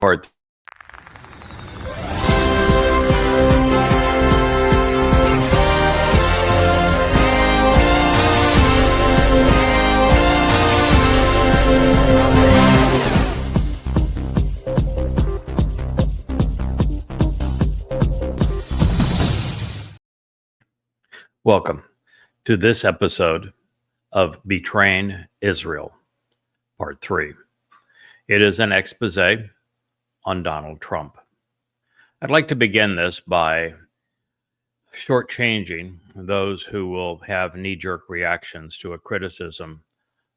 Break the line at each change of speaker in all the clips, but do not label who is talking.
Part. Welcome to this episode of Betraying Israel, Part 3. It is an expose on Donald Trump. I'd like to begin this by shortchanging those who will have knee-jerk reactions to a criticism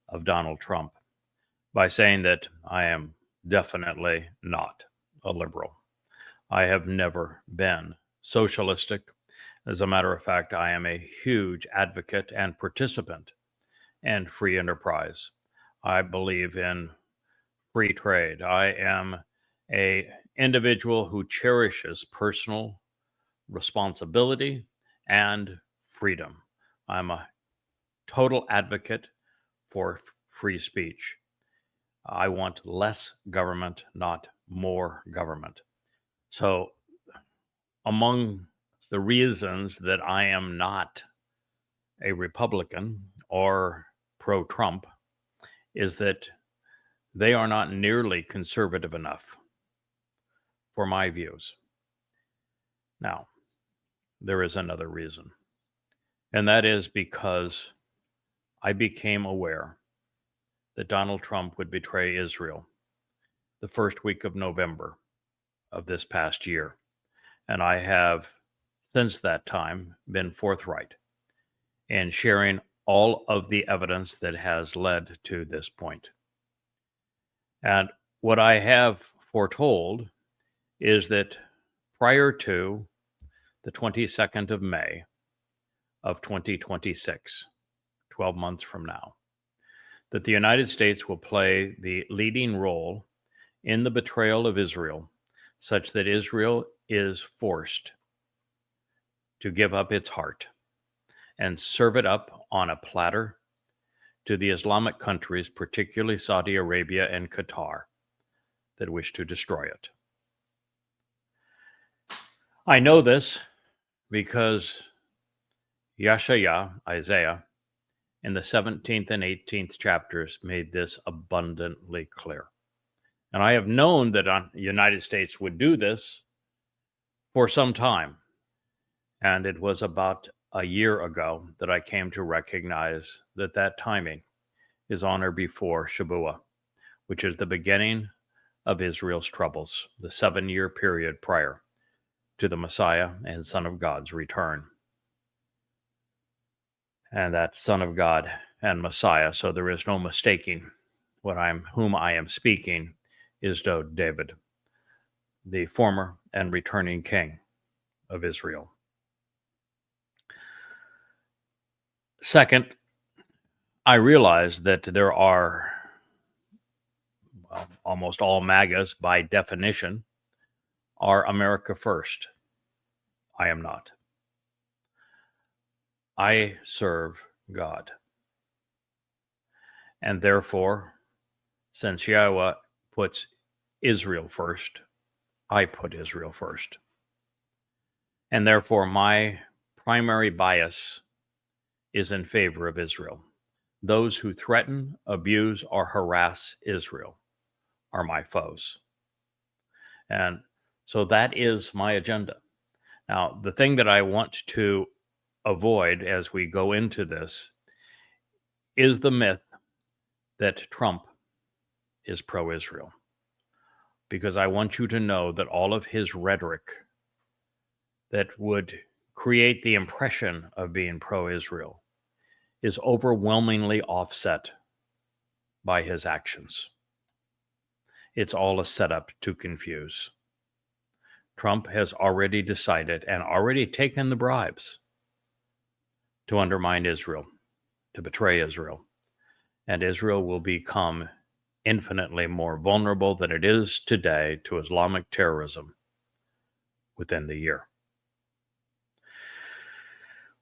of Donald Trump by saying that I am definitely not a liberal. I have never been socialistic. As a matter of fact, I am a huge advocate and participant in free enterprise. I believe in free trade. I am an individual who cherishes personal responsibility and freedom. I'm a total advocate for free speech. I want less government, not more government. So, among the reasons that I am not a Republican or pro-Trump is that they are not nearly conservative enough for my views. Now, there is another reason, and that is because I became aware that Donald Trump would betray Israel the first week of November of this past year, and I have since that time been forthright in sharing all of the evidence that has led to this point. And what I have foretold is that prior to the 22nd of May of 2026, 12 months from now, that the United States will play the leading role in the betrayal of Israel, such that Israel is forced to give up its heart and serve it up on a platter to the Islamic countries, particularly Saudi Arabia and Qatar, that wish to destroy it. I know this because Yeshaya, Isaiah, in the 17th and 18th chapters made this abundantly clear. And I have known that the United States would do this for some time. And it was about a year ago that I came to recognize that that timing is on or before Shabat, which is the beginning of Israel's troubles, the 7-year period prior to the Messiah and Son of God's return. And that Son of God and Messiah, so there is no mistaking whom I am speaking, is David, the former and returning king of Israel. Second, I realize that there are almost all MAGAs, by definition, are America first. I am not. I serve God. And therefore, since Yahweh puts Israel first, I put Israel first. And therefore, my primary bias is in favor of Israel. Those who threaten, abuse, or harass Israel are my foes. And so that is my agenda. Now, the thing that I want to avoid as we go into this is the myth that Trump is pro-Israel. Because I want you to know that all of his rhetoric that would create the impression of being pro-Israel is overwhelmingly offset by his actions. It's all a setup to confuse. Trump has already decided and already taken the bribes to undermine Israel, to betray Israel. And Israel will become infinitely more vulnerable than it is today to Islamic terrorism within the year.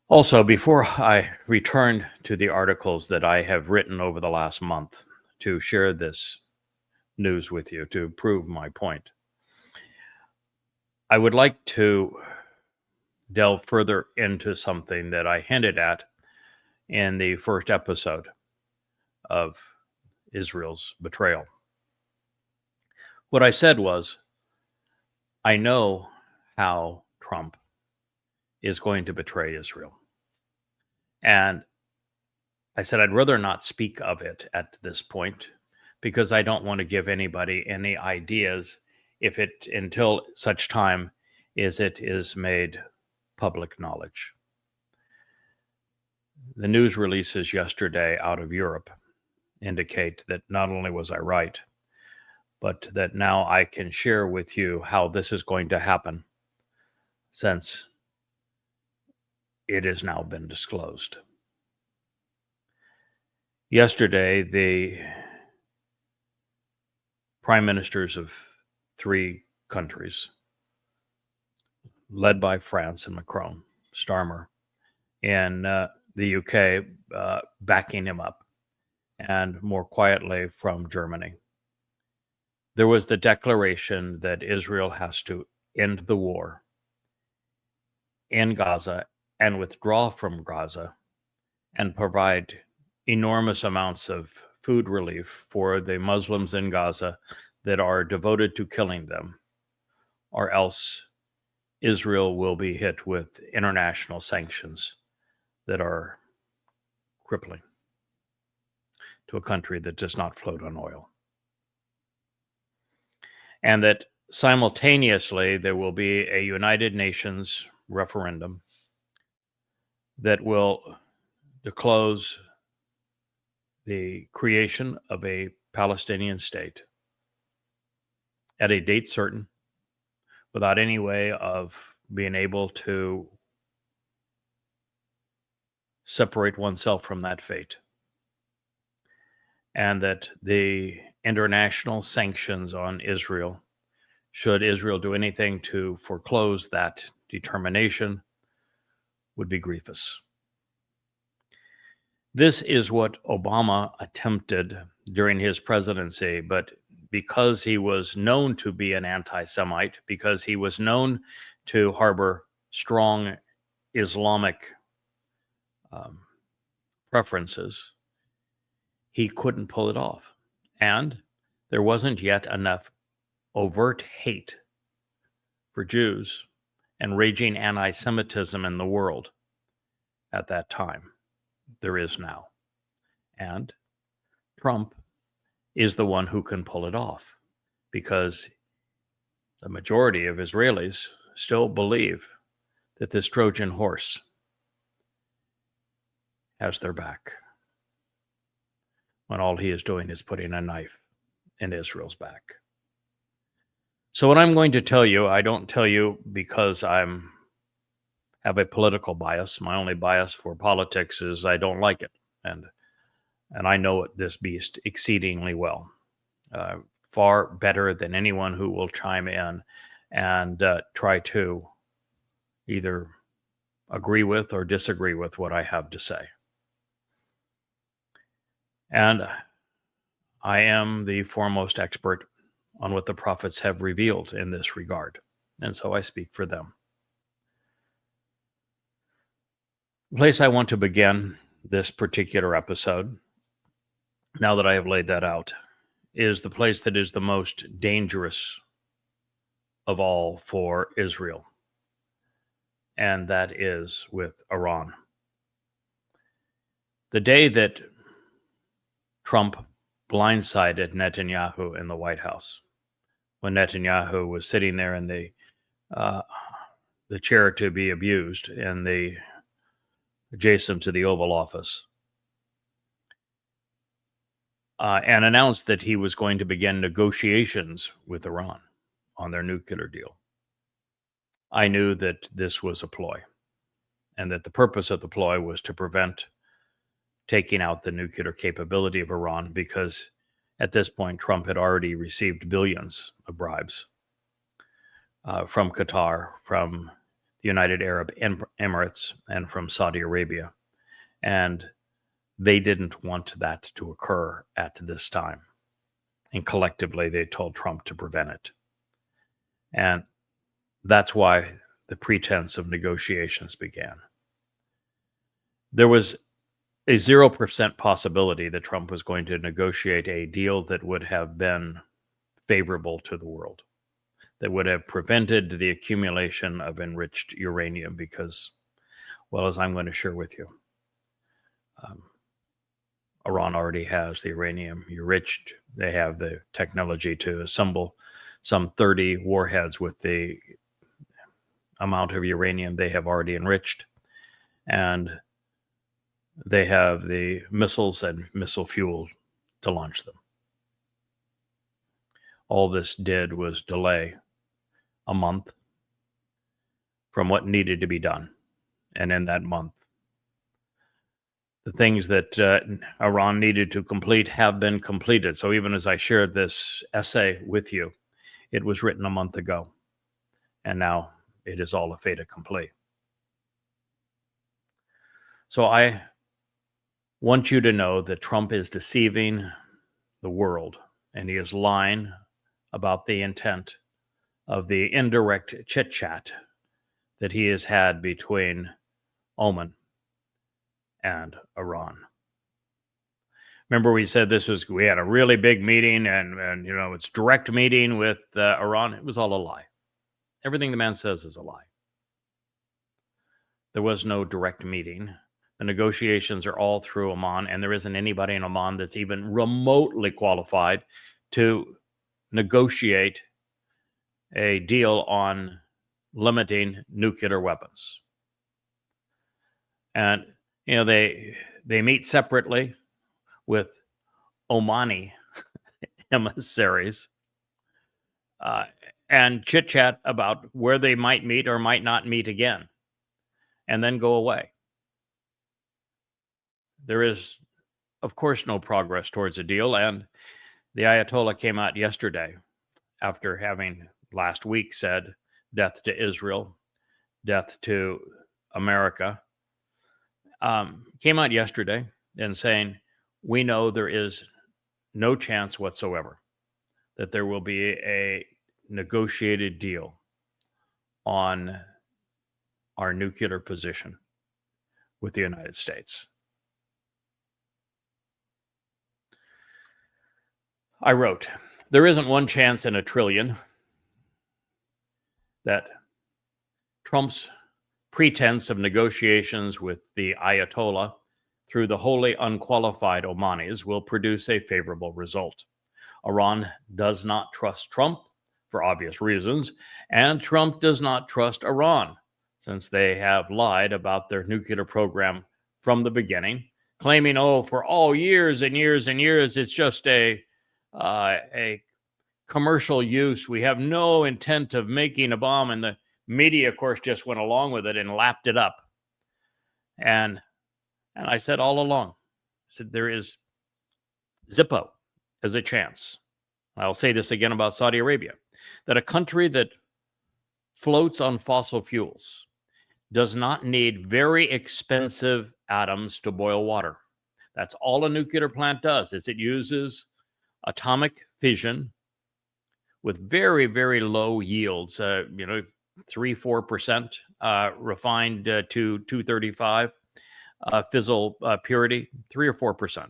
Also, before I return to the articles that I have written over the last month to share this news with you to prove my point. I would like to delve further into something that I hinted at in the first episode of Israel's betrayal. What I said was, I know how Trump is going to betray Israel. And I said I'd rather not speak of it at this point because I don't want to give anybody any ideas until such time as it is made public knowledge. The news releases yesterday out of Europe indicate that not only was I right, but that now I can share with you how this is going to happen since it has now been disclosed. Yesterday, the prime ministers of 3 countries, led by France and Macron, Starmer, in the UK, backing him up, and more quietly from Germany, there was the declaration that Israel has to end the war in Gaza and withdraw from Gaza and provide enormous amounts of food relief for the Muslims in Gaza that are devoted to killing them, or else Israel will be hit with international sanctions that are crippling to a country that does not float on oil. And that simultaneously there will be a United Nations referendum that will disclose the creation of a Palestinian state at a date certain, without any way of being able to separate oneself from that fate. And that the international sanctions on Israel, should Israel do anything to foreclose that determination, would be grievous. This is what Obama attempted during his presidency, but because he was known to be an anti-Semite, because he was known to harbor strong Islamic preferences, he couldn't pull it off. And there wasn't yet enough overt hate for Jews and raging anti-Semitism in the world at that time. There is now. And Trump is the one who can pull it off, because the majority of Israelis still believe that this Trojan horse has their back, when all he is doing is putting a knife in Israel's back. So what I'm going to tell you, I don't tell you because have a political bias. My only bias for politics is I don't like it. And I know this beast exceedingly well, far better than anyone who will chime in and try to either agree with or disagree with what I have to say. And I am the foremost expert on what the prophets have revealed in this regard, and so I speak for them. The place I want to begin this particular episode, now that I have laid that out, is the place that is the most dangerous of all for Israel, and that is with Iran. The day that Trump blindsided Netanyahu in the White House, when Netanyahu was sitting there in the chair to be abused in the adjacent to the Oval Office, and announced that he was going to begin negotiations with Iran on their nuclear deal. I knew that this was a ploy, and that the purpose of the ploy was to prevent taking out the nuclear capability of Iran, because at this point, Trump had already received billions of bribes from Qatar, from the United Arab Emirates, and from Saudi Arabia. And they didn't want that to occur at this time. And collectively, they told Trump to prevent it. And that's why the pretense of negotiations began. There was a 0% possibility that Trump was going to negotiate a deal that would have been favorable to the world, that would have prevented the accumulation of enriched uranium because, well, as I'm going to share with you, Iran already has the uranium enriched. They have the technology to assemble some 30 warheads with the amount of uranium they have already enriched. And they have the missiles and missile fuel to launch them. All this did was delay a month from what needed to be done. And in that month, the things that Iran needed to complete have been completed. So even as I shared this essay with you, it was written a month ago. And now it is all a fait accompli. So I want you to know that Trump is deceiving the world, and he is lying about the intent of the indirect chit-chat that he has had between Oman and Iran. Remember, we said we had a really big meeting, and it's direct meeting with Iran. It was all a lie. Everything the man says is a lie. There was no direct meeting. The negotiations are all through Oman, and there isn't anybody in Oman that's even remotely qualified to negotiate a deal on limiting nuclear weapons. And, they meet separately with Omani emissaries and chit-chat about where they might meet or might not meet again, and then go away. There is, of course, no progress towards a deal. And the Ayatollah came out yesterday after having last week said death to Israel, death to America, came out yesterday and saying, we know there is no chance whatsoever that there will be a negotiated deal on our nuclear position with the United States. I wrote, there isn't one chance in a trillion that Trump's pretense of negotiations with the Ayatollah through the wholly unqualified Omanis will produce a favorable result. Iran does not trust Trump for obvious reasons, and Trump does not trust Iran since they have lied about their nuclear program from the beginning, claiming, for all years and years and years, it's just a commercial use. We have no intent of making a bomb. And the media, of course, just went along with it and lapped it up. And I said all along, I said, there is Zippo as a chance. I'll say this again about Saudi Arabia, that a country that floats on fossil fuels does not need very expensive atoms to boil water. That's all a nuclear plant does, is it uses atomic fission with very, very low yields, 3-4% refined to 235 fissile purity, 3 or 4%.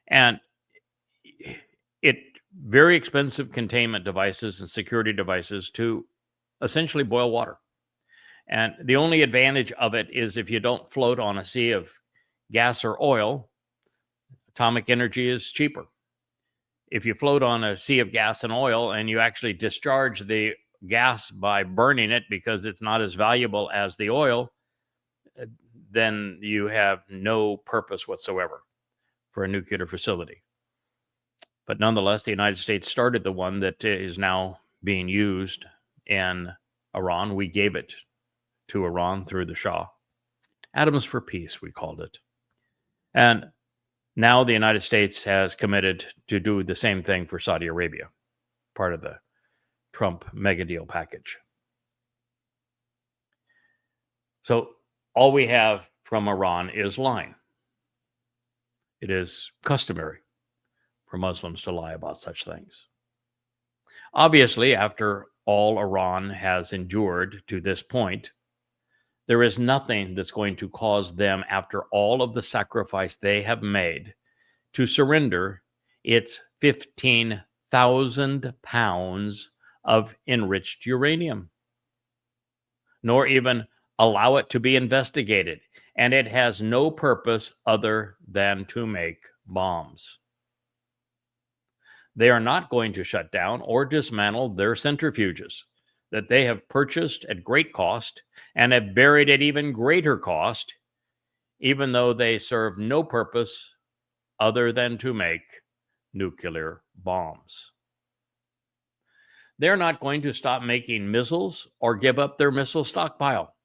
And it very expensive containment devices and security devices to essentially boil water. And the only advantage of it is if you don't float on a sea of gas or oil, atomic energy is cheaper. If you float on a sea of gas and oil and you actually discharge the gas by burning it because it's not as valuable as the oil, then you have no purpose whatsoever for a nuclear facility. But nonetheless, the United States started the one that is now being used in Iran. We gave it to Iran through the Shah. Atoms for Peace, we called it. And now the United States has committed to do the same thing for Saudi Arabia, part of the Trump mega deal package. So all we have from Iran is lying. It is customary for Muslims to lie about such things. Obviously, after all Iran has endured to this point, there is nothing that's going to cause them, after all of the sacrifice they have made, to surrender its 15,000 pounds of enriched uranium, nor even allow it to be investigated. And it has no purpose other than to make bombs. They are not going to shut down or dismantle their centrifuges that they have purchased at great cost and have buried at even greater cost, even though they serve no purpose other than to make nuclear bombs. They're not going to stop making missiles or give up their missile stockpile.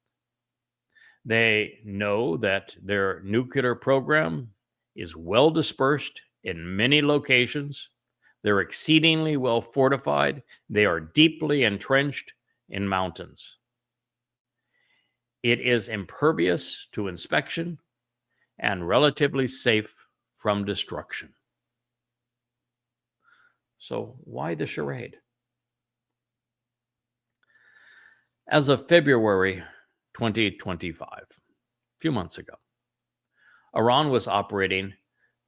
They know that their nuclear program is well dispersed in many locations. They're exceedingly well fortified. They are deeply entrenched in mountains. It is impervious to inspection and relatively safe from destruction. So why the charade? As of February 2025, a few months ago, Iran was operating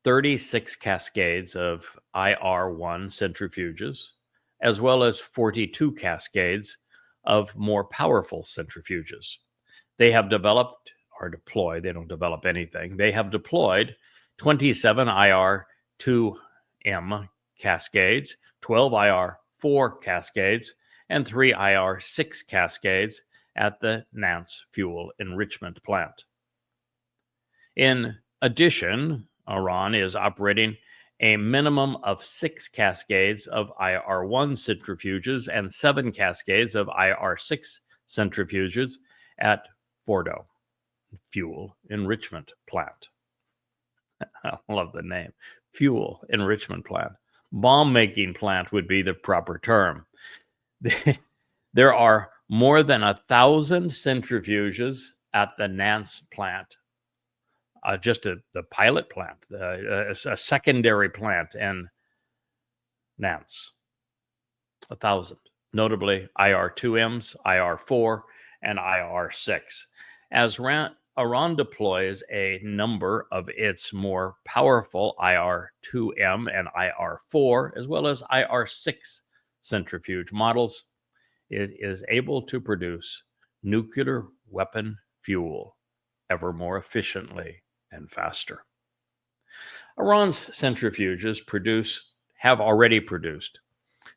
36 cascades of IR-1 centrifuges, as well as 42 cascades of more powerful centrifuges. They have developed or deployed, they don't develop anything, they have deployed 27 IR-2M cascades, 12 IR-4 cascades, and 3 IR-6 cascades at the Nance fuel enrichment plant. In addition, Iran is operating a minimum of 6 cascades of IR-1 centrifuges and 7 cascades of IR-6 centrifuges at Fordo fuel enrichment plant. I love the name, fuel enrichment plant. Bomb-making plant would be the proper term. There are more than 1,000 centrifuges at the Nance plant. Just the pilot plant, a secondary plant in Nance. 1,000, notably IR-2Ms, IR-4, and IR-6. As Iran deploys a number of its more powerful IR-2M and IR-4, as well as IR-6 centrifuge models, it is able to produce nuclear weapon fuel ever more efficiently and faster. Iran's centrifuges have already produced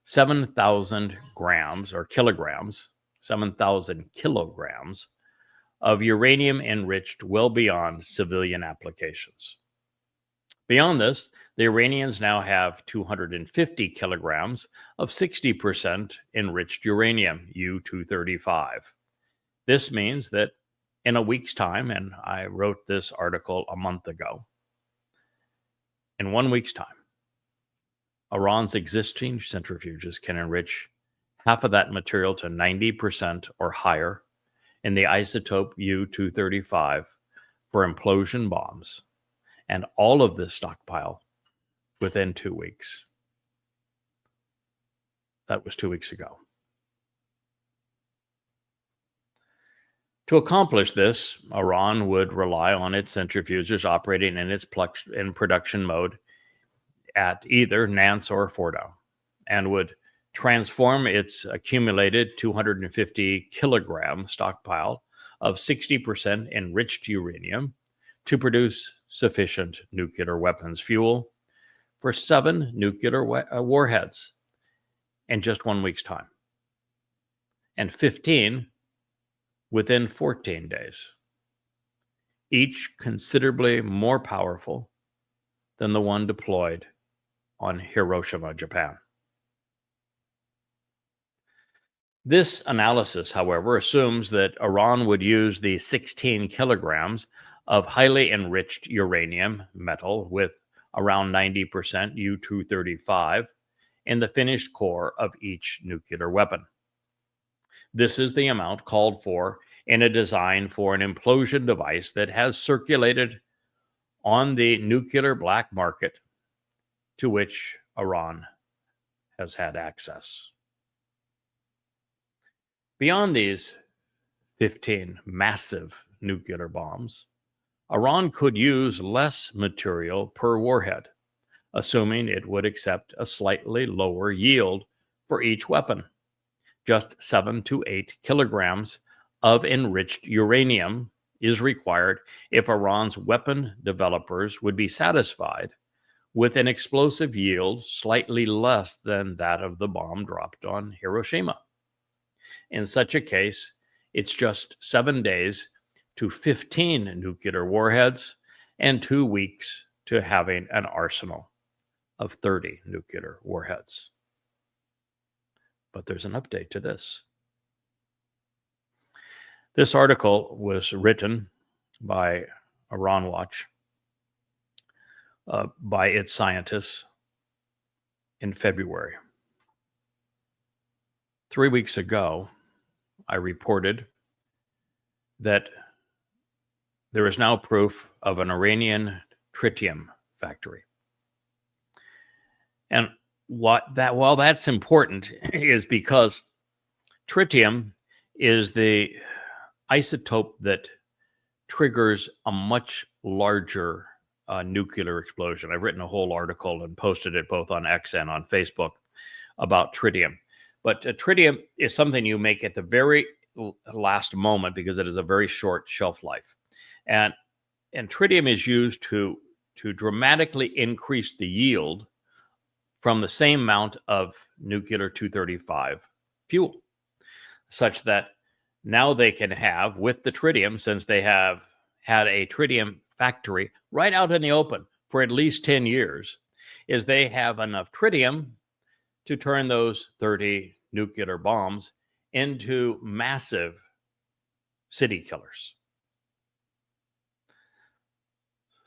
7,000 grams or kilograms, 7,000 kilograms of uranium enriched well beyond civilian applications. Beyond this, the Iranians now have 250 kilograms of 60% enriched uranium, U-235. This means that in a week's time, and I wrote this article a month ago, in 1 week's time, Iran's existing centrifuges can enrich half of that material to 90% or higher in the isotope U-235 for implosion bombs, and all of this stockpile within 2 weeks. That was 2 weeks ago. To accomplish this, Iran would rely on its centrifuges operating in production mode at either Nance or Fordo, and would transform its accumulated 250 kilogram stockpile of 60% enriched uranium to produce sufficient nuclear weapons fuel for 7 nuclear warheads in just 1 week's time, and 15 within 14 days, each considerably more powerful than the one deployed on Hiroshima, Japan. This analysis, however, assumes that Iran would use the 16 kilograms of highly enriched uranium metal with around 90% U-235 in the finished core of each nuclear weapon. This is the amount called for in a design for an implosion device that has circulated on the nuclear black market to which Iran has had access. Beyond these 15 massive nuclear bombs, Iran could use less material per warhead, assuming it would accept a slightly lower yield for each weapon. Just 7 to 8 kilograms of enriched uranium is required if Iran's weapon developers would be satisfied with an explosive yield slightly less than that of the bomb dropped on Hiroshima. In such a case, it's just 7 days to 15 nuclear warheads and 2 weeks to having an arsenal of 30 nuclear warheads. But there's an update to this. This article was written by Iran Watch, by its scientists in February. 3 weeks ago, I reported that there is now proof of an Iranian tritium factory. And while that's important is because tritium is the isotope that triggers a much larger nuclear explosion. I've written a whole article and posted it both on X and on Facebook about tritium. But tritium is something you make at the very last moment because it is a very short shelf life. And tritium is used to dramatically increase the yield from the same amount of nuclear 235 fuel, such that now they can have, with the tritium, since they have had a tritium factory right out in the open for at least 10 years, is they have enough tritium to turn those 30 nuclear bombs into massive city killers.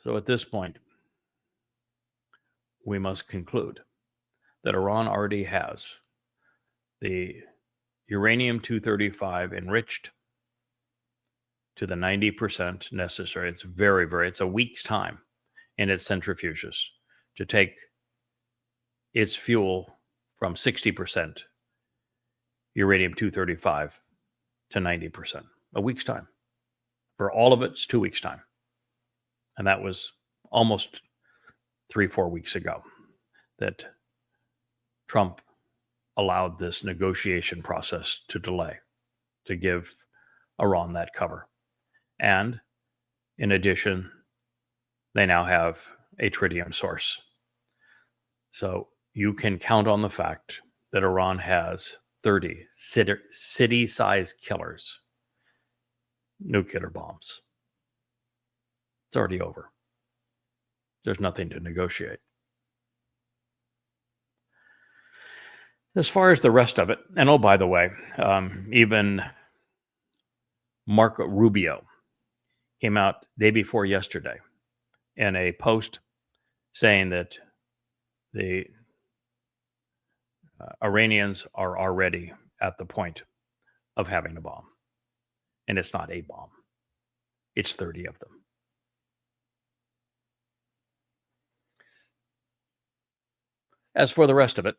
So at this point, we must conclude that Iran already has the uranium-235 enriched to the 90% necessary. It's it's a week's time in its centrifuges to take its fuel from 60% uranium-235 to 90%. A week's time. For all of it, it's 2 weeks' time. And that was almost 3-4 weeks ago that Trump allowed this negotiation process to delay, to give Iran that cover. And in addition, they now have a tritium source. So you can count on the fact that Iran has 30 city-sized killers, nuclear bombs. It's already over. There's nothing to negotiate. As far as the rest of it, and oh, by the way, even Marco Rubio came out day before yesterday in a post saying that the Iranians are already at the point of having a bomb. And it's not a bomb. It's 30 of them. As for the rest of it,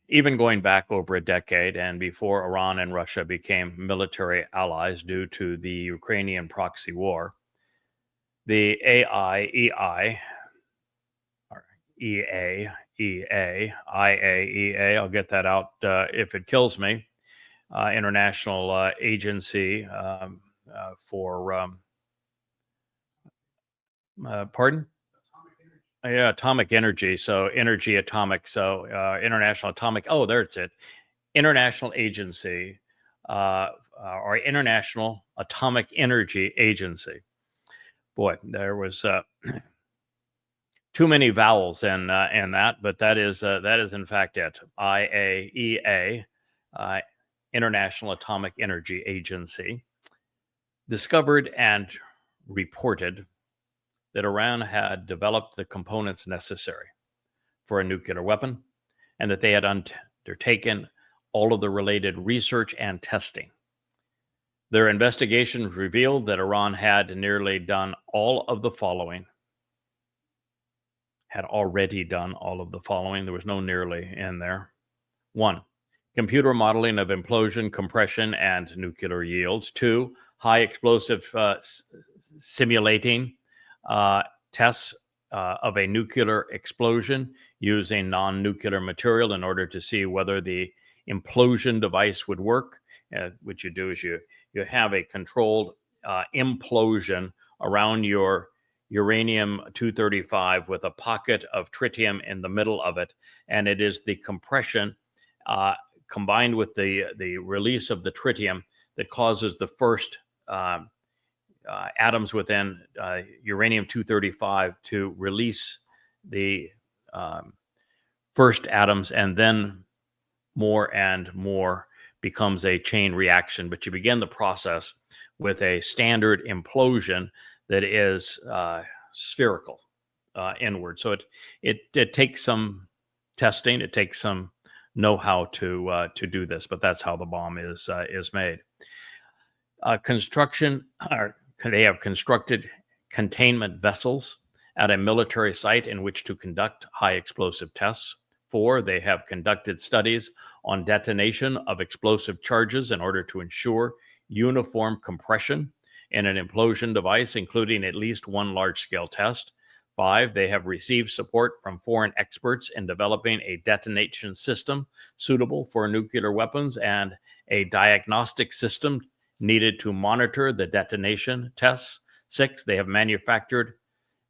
even going back over a decade and before Iran and Russia became military allies due to the Ukrainian proxy war, the IAEA, I'll get that out if it kills me, International Agency for, pardon? Yeah, atomic energy. So energy atomic. So International Atomic. Oh, there's it. International Agency or International Atomic Energy Agency. Boy, there was too many vowels in that, but that is in fact it. IAEA, International Atomic Energy Agency, discovered and reported that Iran had developed the components necessary for a nuclear weapon, and that they had undertaken all of the related research and testing. Their investigations revealed that Iran had nearly done all of the following: had already done all of the following. There was no nearly in there. 1, computer modeling of implosion, compression, and nuclear yields. 2, high explosive simulating tests of a nuclear explosion using non-nuclear material in order to see whether the implosion device would work. What you do is you have a controlled implosion around your uranium-235 with a pocket of tritium in the middle of it, and it is the compression combined with the release of the tritium that causes the first atoms within uranium-235 to release the first atoms, and then more and more becomes a chain reaction. But you begin the process with a standard implosion that is spherical inward. So it takes some testing, it takes some know-how to do this, but that's how the bomb is made. They have constructed containment vessels at a military site in which to conduct high explosive tests. 4, they have conducted studies on detonation of explosive charges in order to ensure uniform compression in an implosion device, including at least one large-scale test. 5, they have received support from foreign experts in developing a detonation system suitable for nuclear weapons and a diagnostic system needed to monitor the detonation tests. 6, they have manufactured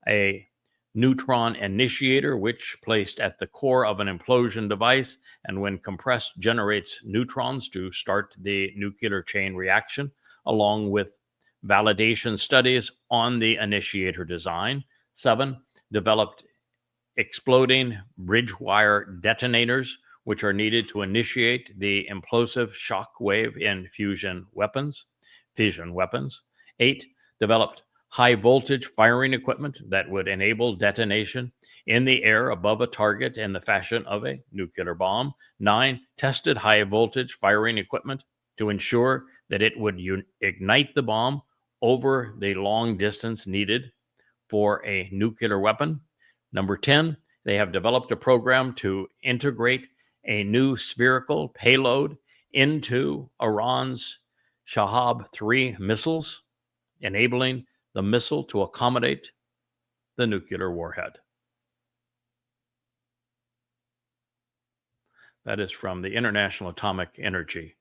a neutron initiator, which placed at the core of an implosion device, and when compressed, generates neutrons to start the nuclear chain reaction, along with validation studies on the initiator design. 7, developed exploding bridge wire detonators, which are needed to initiate the implosive shock wave in fission weapons. 8, developed high voltage firing equipment that would enable detonation in the air above a target in the fashion of a nuclear bomb. 9, tested high voltage firing equipment to ensure that it would ignite the bomb over the long distance needed for a nuclear weapon. Number 10, they have developed a program to integrate a new spherical payload into Iran's Shahab-3 missiles, enabling the missile to accommodate the nuclear warhead. That is from the International Atomic Energy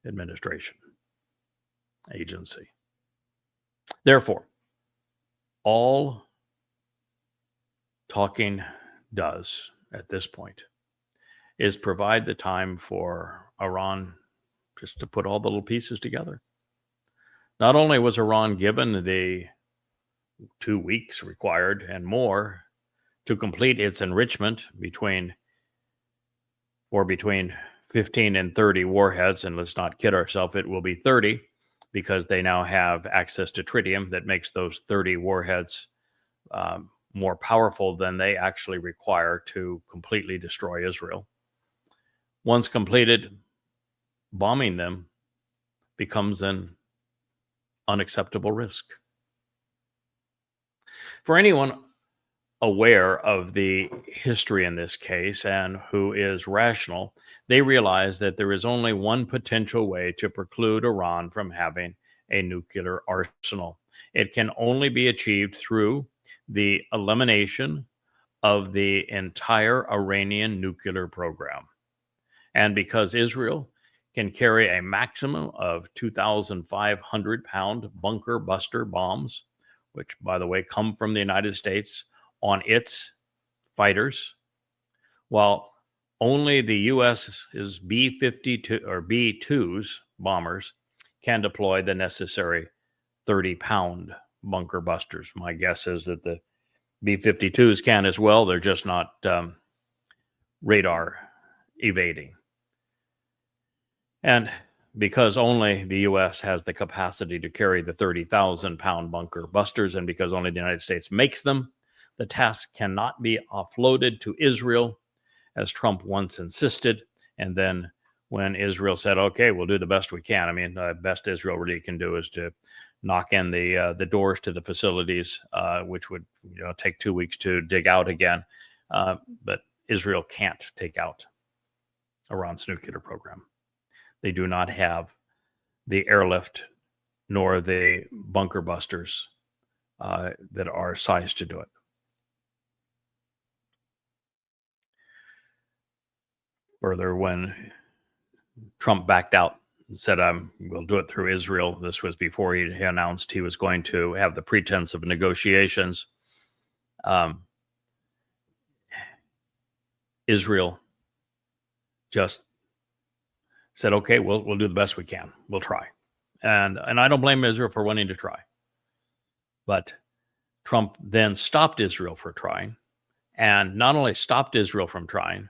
Administration Agency. Therefore, all talking does at this point is provide the time for Iran just to put all the little pieces together. Not only was Iran given the 2 weeks required and more to complete its enrichment between 15 and 30 warheads, and let's not kid ourselves, it will be 30 because they now have access to tritium that makes those 30 warheads more powerful than they actually require to completely destroy Israel. Once completed, bombing them becomes an unacceptable risk. For anyone aware of the history in this case and who is rational, they realize that there is only one potential way to preclude Iran from having a nuclear arsenal. It can only be achieved through the elimination of the entire Iranian nuclear program. And because Israel can carry a maximum of 2,500-pound bunker buster bombs, which, by the way, come from the United States on its fighters, while only the U.S.'s B-52 or B-2s bombers can deploy the necessary 30-pound bunker busters. My guess is that the B-52s can as well. They're just not radar evading. And because only the U.S. has the capacity to carry the 30,000-pound bunker busters, and because only the United States makes them, the task cannot be offloaded to Israel, as Trump once insisted, and then when Israel said, okay, we'll do the best we can. I mean, the best Israel really can do is to knock in the doors to the facilities, which would take 2 weeks to dig out again. But Israel can't take out Iran's nuclear program. They do not have the airlift nor the bunker busters that are sized to do it. Further, when Trump backed out and said, we'll do it through Israel, this was before he announced he was going to have the pretense of negotiations. Israel just said, okay, we'll do the best we can. We'll try. And I don't blame Israel for wanting to try. But Trump then stopped Israel for trying, and not only stopped Israel from trying,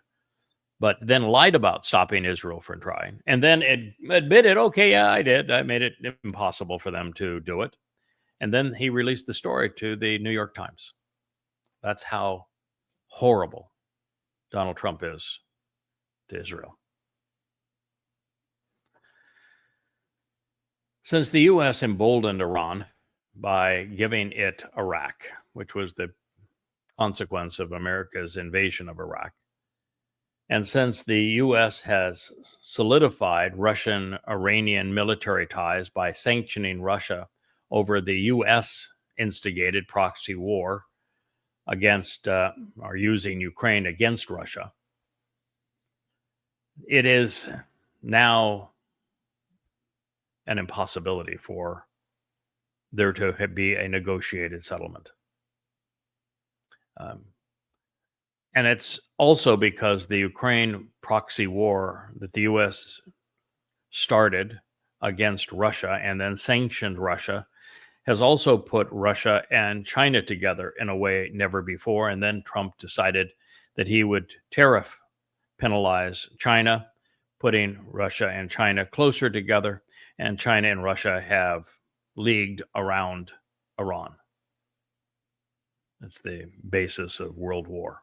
but then lied about stopping Israel from trying, and then admitted, okay, yeah, I did. I made it impossible for them to do it. And then he released the story to the New York Times. That's how horrible Donald Trump is to Israel. Since the U.S. emboldened Iran by giving it Iraq, which was the consequence of America's invasion of Iraq, and since the U.S. has solidified Russian-Iranian military ties by sanctioning Russia over the U.S.-instigated proxy war against, or using Ukraine against Russia, it is now an impossibility for there to be a negotiated settlement. And it's also because the Ukraine proxy war that the U.S. started against Russia and then sanctioned Russia has also put Russia and China together in a way never before. And then Trump decided that he would tariff penalize China, putting Russia and China closer together. And China and Russia have leagued around Iran. That's the basis of World War.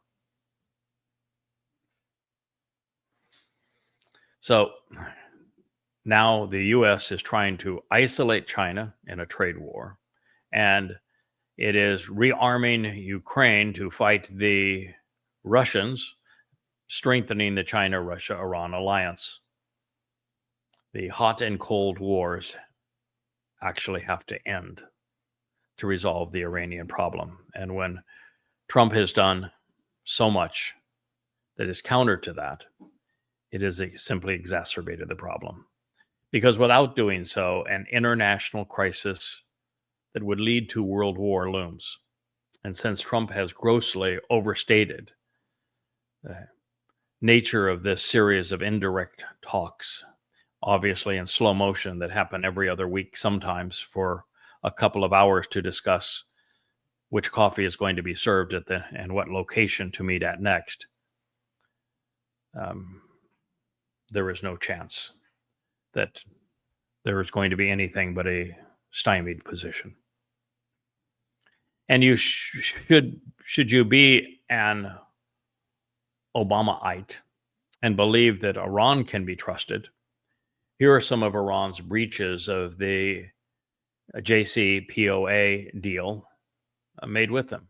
So now the U.S. is trying to isolate China in a trade war, and it is rearming Ukraine to fight the Russians, strengthening the China-Russia-Iran alliance. The hot and cold wars actually have to end to resolve the Iranian problem. And when Trump has done so much that is counter to that, it has simply exacerbated the problem. Because without doing so, an international crisis that would lead to world war looms. And since Trump has grossly overstated the nature of this series of indirect talks, obviously in slow motion that happen every other week, sometimes for a couple of hours to discuss which coffee is going to be served at and what location to meet at next, there is no chance that there is going to be anything but a stymied position. And you should you be an Obamaite and believe that Iran can be trusted, here are some of Iran's breaches of the JCPOA deal made with them.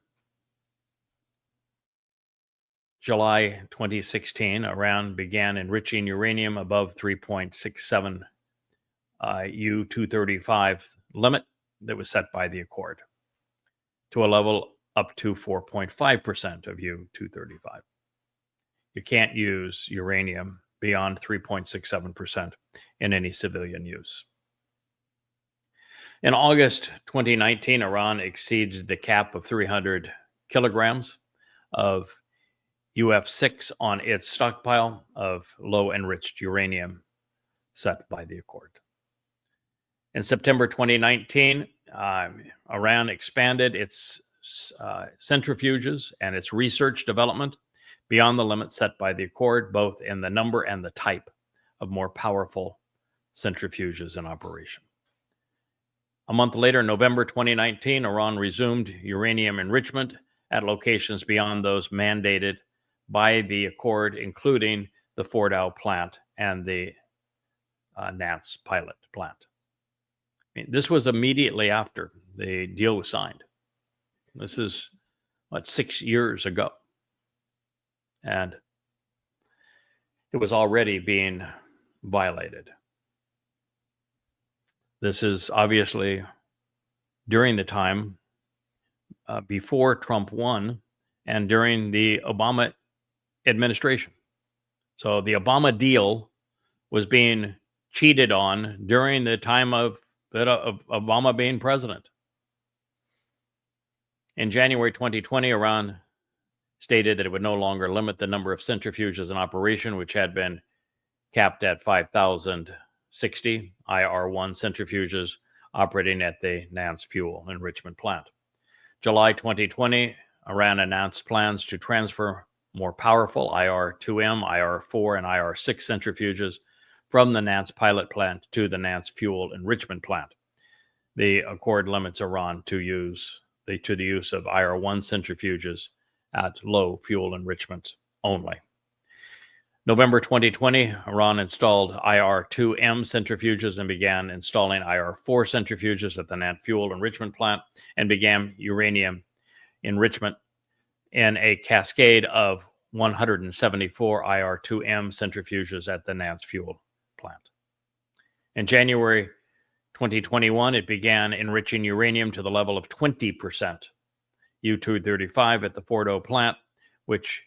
July 2016, Iran began enriching uranium above 3.67 U-235 limit that was set by the Accord to a level up to 4.5% of U-235. You can't use uranium beyond 3.67% in any civilian use. In August 2019, Iran exceeded the cap of 300 kilograms of UF6 on its stockpile of low enriched uranium set by the Accord. In September 2019, Iran expanded its centrifuges and its research development beyond the limit set by the Accord, both in the number and the type of more powerful centrifuges in operation. A month later, November 2019, Iran resumed uranium enrichment at locations beyond those mandated by the Accord, including the Fordow plant and the Nance pilot plant. I mean, this was immediately after the deal was signed. This is, 6 years ago. And it was already being violated. This is obviously during the time before Trump won and during the Obama administration. So the Obama deal was being cheated on during the time of Obama being president. In January 2020, Iran stated that it would no longer limit the number of centrifuges in operation, which had been capped at 5,060 IR-1 centrifuges operating at the Nance fuel enrichment plant. July 2020, Iran announced plans to transfer more powerful IR-2M, IR-4, and IR-6 centrifuges from the Nance pilot plant to the Nance fuel enrichment plant. The accord limits Iran to the use of IR-1 centrifuges at low fuel enrichment only. November 2020, Iran installed IR-2M centrifuges and began installing IR-4 centrifuges at the Nance fuel enrichment plant and began uranium enrichment in a cascade of 174 IR-2M centrifuges at the Nance fuel plant. In January 2021, it began enriching uranium to the level of 20% U-235 at the Fordow plant, which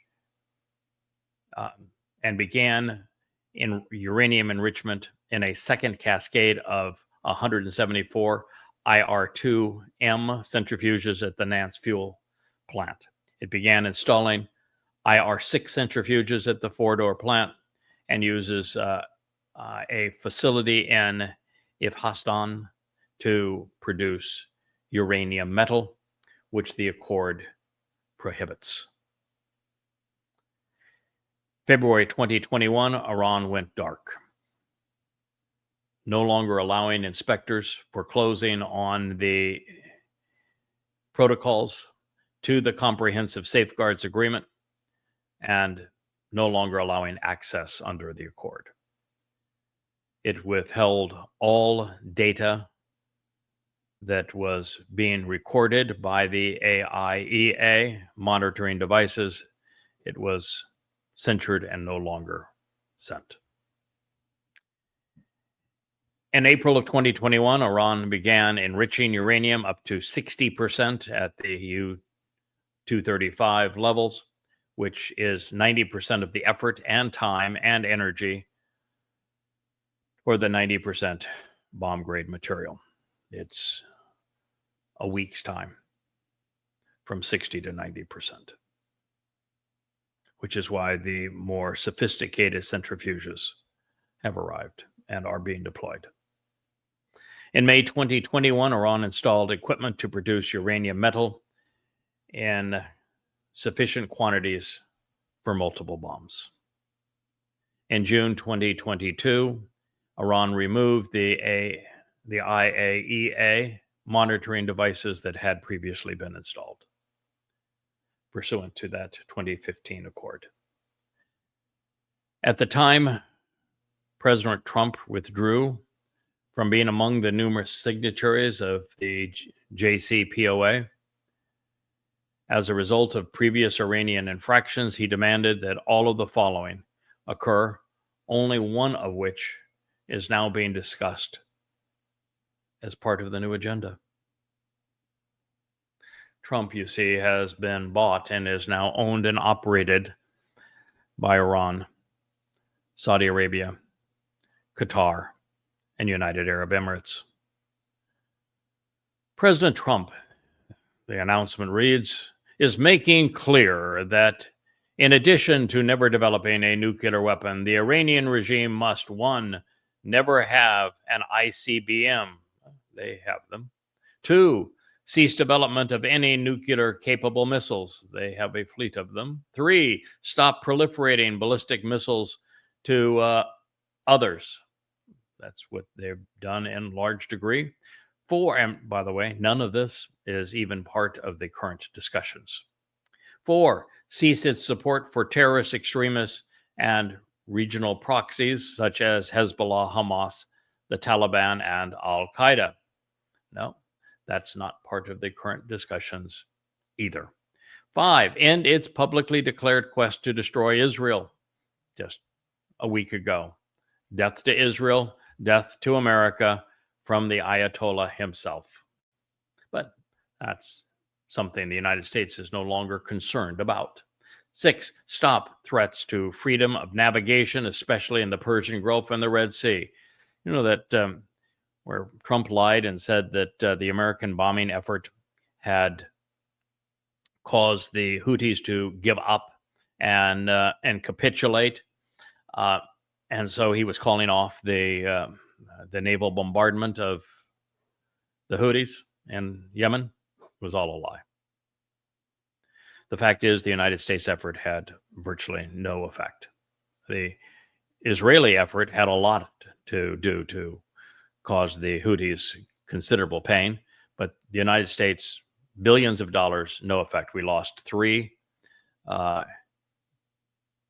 and began in uranium enrichment in a second cascade of 174 IR-2M centrifuges at the Nance fuel plant. It began installing IR-6 centrifuges at the Fordow plant and uses a facility in Ifhastan to produce uranium metal, which the accord prohibits. February 2021, Iran went dark, no longer allowing inspectors for closing on the protocols to the Comprehensive Safeguards Agreement and no longer allowing access under the accord. It withheld all data that was being recorded by the AIEA monitoring devices. It was censored and no longer sent. In April of 2021, Iran began enriching uranium up to 60% at the U-235 levels, which is 90% of the effort and time and energy for the 90% bomb-grade material. It's a week's time from 60 to 90%, which is why the more sophisticated centrifuges have arrived and are being deployed. In May 2021, Iran installed equipment to produce uranium metal in sufficient quantities for multiple bombs. In June 2022, Iran removed the IAEA monitoring devices that had previously been installed, pursuant to that 2015 accord. At the time, President Trump withdrew from being among the numerous signatories of the JCPOA. As a result of previous Iranian infractions, he demanded that all of the following occur, only one of which is now being discussed as part of the new agenda. Trump, you see, has been bought and is now owned and operated by Iran, Saudi Arabia, Qatar, and United Arab Emirates. President Trump, the announcement reads, is making clear that in addition to never developing a nuclear weapon, the Iranian regime must, 1, never have an ICBM. They have them. 2, cease development of any nuclear-capable missiles. They have a fleet of them. 3, stop proliferating ballistic missiles to others. That's what they've done in large degree. 4, and by the way, none of this is even part of the current discussions. 4, cease its support for terrorist extremists and regional proxies such as Hezbollah, Hamas, the Taliban, and Al-Qaeda. No, that's not part of the current discussions either. 5, end its publicly declared quest to destroy Israel. Just a week ago. Death to Israel, death to America from the Ayatollah himself. But that's something the United States is no longer concerned about. 6, stop threats to freedom of navigation, especially in the Persian Gulf and the Red Sea. You know that where Trump lied and said that the American bombing effort had caused the Houthis to give up and capitulate, and so he was calling off the naval bombardment of the Houthis in Yemen. It was all a lie. The fact is, the United States effort had virtually no effect. The Israeli effort had a lot to do to cause the Houthis considerable pain, but the United States, billions of dollars, no effect. We lost 3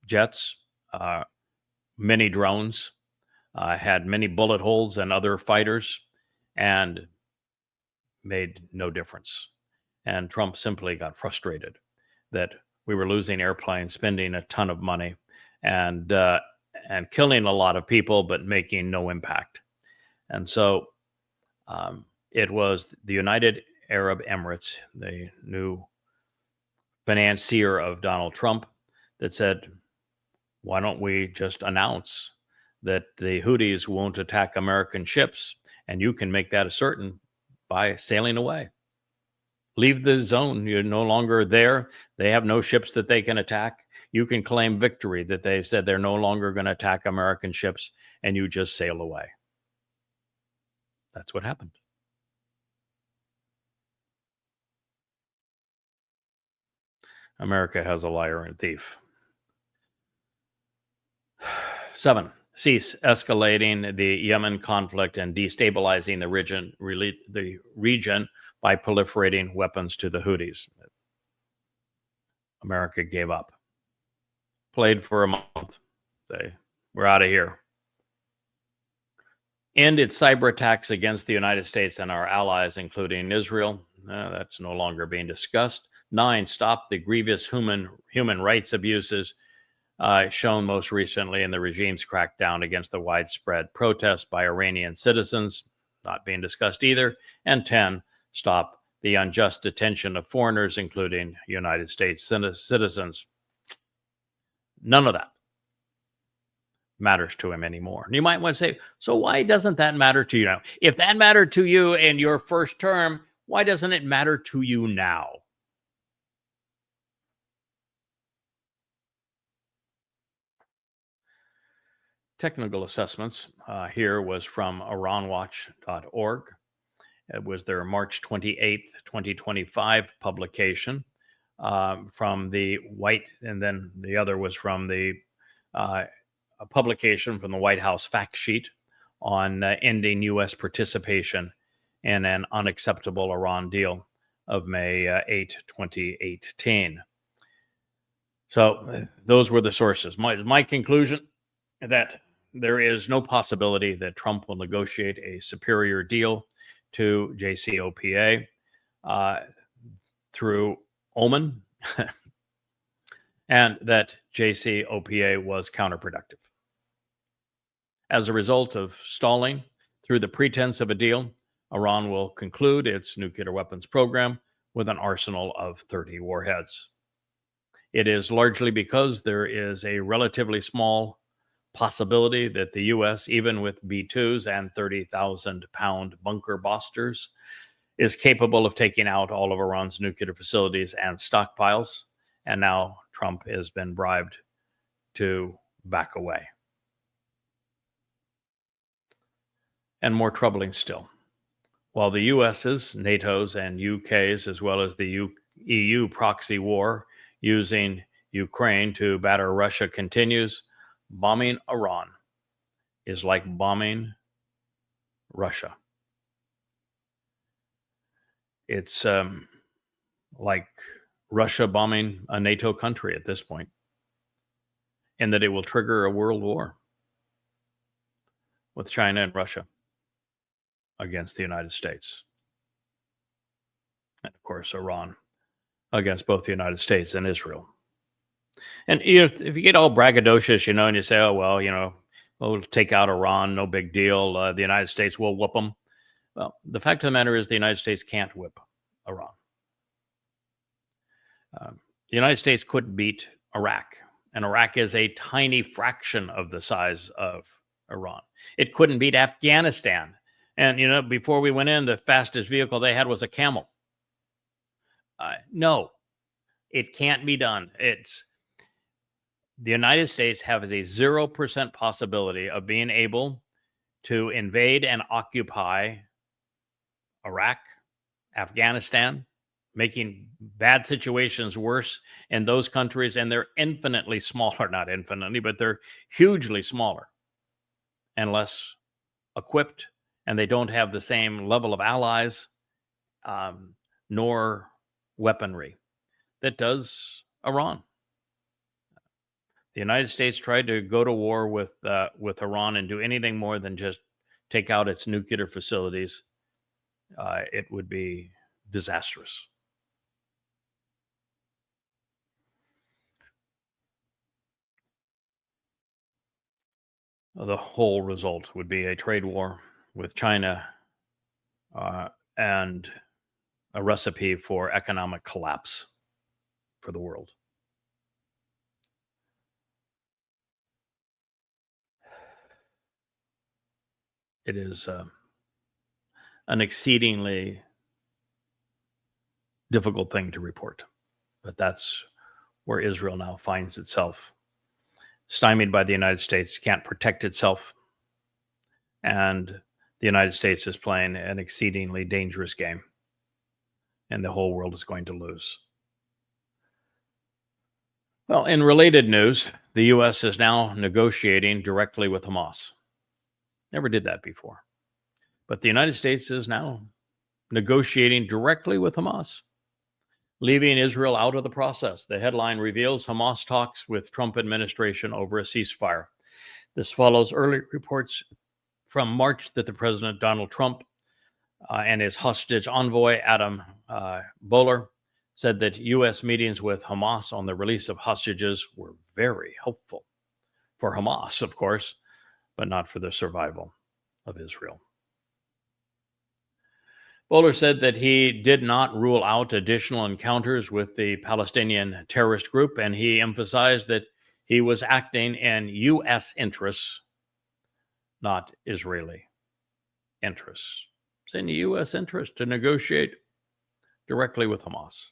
jets, many drones, had many bullet holes and other fighters, and made no difference. And Trump simply got frustrated that we were losing airplanes, spending a ton of money, and killing a lot of people, but making no impact. And so it was the United Arab Emirates, the new financier of Donald Trump, that said, why don't we just announce that the Houthis won't attack American ships, and you can make that a certain by sailing away. Leave the zone. You're no longer there. They have no ships that they can attack. You can claim victory that they've said they're no longer going to attack American ships, and you just sail away. That's what happened. America has a liar and a thief. 7, cease escalating the Yemen conflict and destabilizing the region by proliferating weapons to the Houthis. America gave up. Played for a month. We're out of here. End its cyber attacks against the United States and our allies, including Israel. That's no longer being discussed. 9, stop the grievous human rights abuses shown most recently in the regime's crackdown against the widespread protests by Iranian citizens. Not being discussed either. And 10, stop the unjust detention of foreigners, including United States citizens. None of that matters to him anymore. And you might want to say, so why doesn't that matter to you now? If that mattered to you in your first term, why doesn't it matter to you now? Technical assessments here was from iranwatch.org. It was their March 28th, 2025 publication from the White, and then the other was from the a publication from the White House fact sheet on ending U.S. participation in an unacceptable Iran deal of May 8, 2018. So those were the sources. My conclusion that there is no possibility that Trump will negotiate a superior deal to JCPOA through Oman, and that JCPOA was counterproductive. As a result of stalling through the pretense of a deal, Iran will conclude its nuclear weapons program with an arsenal of 30 warheads. It is largely because there is a relatively small possibility that the U.S., even with B-2s and 30,000-pound bunker busters, is capable of taking out all of Iran's nuclear facilities and stockpiles. And now Trump has been bribed to back away. And more troubling still, while the US's, NATO's, and UK's, as well as the EU proxy war using Ukraine to batter Russia continues, bombing Iran is like bombing Russia. It's like Russia bombing a NATO country at this point. and that it will trigger a world war with China and Russia against the United States. And of course, Iran against both the United States and Israel. And if you get all braggadocious, and you say, oh, well, we'll take out Iran, no big deal. The United States will whoop them. Well, the fact of the matter is the United States can't whip Iran. The United States couldn't beat Iraq, and Iraq is a tiny fraction of the size of Iran. It couldn't beat Afghanistan. And, before we went in, the fastest vehicle they had was a camel. No, it can't be done. The United States has a 0% possibility of being able to invade and occupy Iraq, Afghanistan, making bad situations worse in those countries. And they're infinitely smaller, not infinitely, but they're hugely smaller and less equipped. And they don't have the same level of allies nor weaponry that does Iran. The United States tried to go to war with Iran and do anything more than just take out its nuclear facilities. It would be disastrous. The whole result would be a trade war with China and a recipe for economic collapse for the world. It is an exceedingly difficult thing to report, but that's where Israel now finds itself, stymied by the United States, can't protect itself, and the United States is playing an exceedingly dangerous game, and the whole world is going to lose. Well, in related news, the U.S. is now negotiating directly with Hamas. Never did that before. But the United States is now negotiating directly with Hamas, leaving Israel out of the process. The headline reveals Hamas talks with Trump administration over a ceasefire. This follows early reports from March that the President Donald Trump and his hostage envoy, Adam Boehler, said that U.S. meetings with Hamas on the release of hostages were very helpful for Hamas, of course, but not for the survival of Israel. Boehler said that he did not rule out additional encounters with the Palestinian terrorist group, and he emphasized that he was acting in U.S. interests, not Israeli interests. It's in the U.S. interest to negotiate directly with Hamas.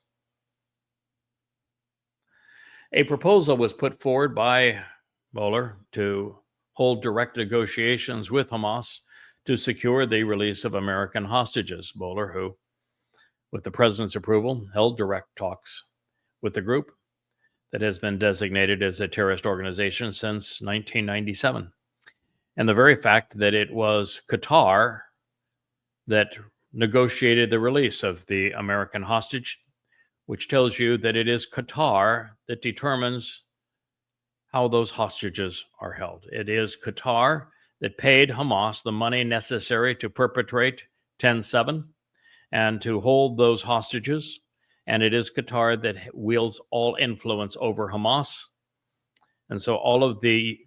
A proposal was put forward by Boehler to hold direct negotiations with Hamas to secure the release of American hostages. Boehler, who, with the president's approval, held direct talks with the group that has been designated as a terrorist organization since 1997. And the very fact that it was Qatar that negotiated the release of the American hostage, which tells you that it is Qatar that determines how those hostages are held. It is Qatar that paid Hamas the money necessary to perpetrate 10/7 and to hold those hostages. And it is Qatar that wields all influence over Hamas. And so all of the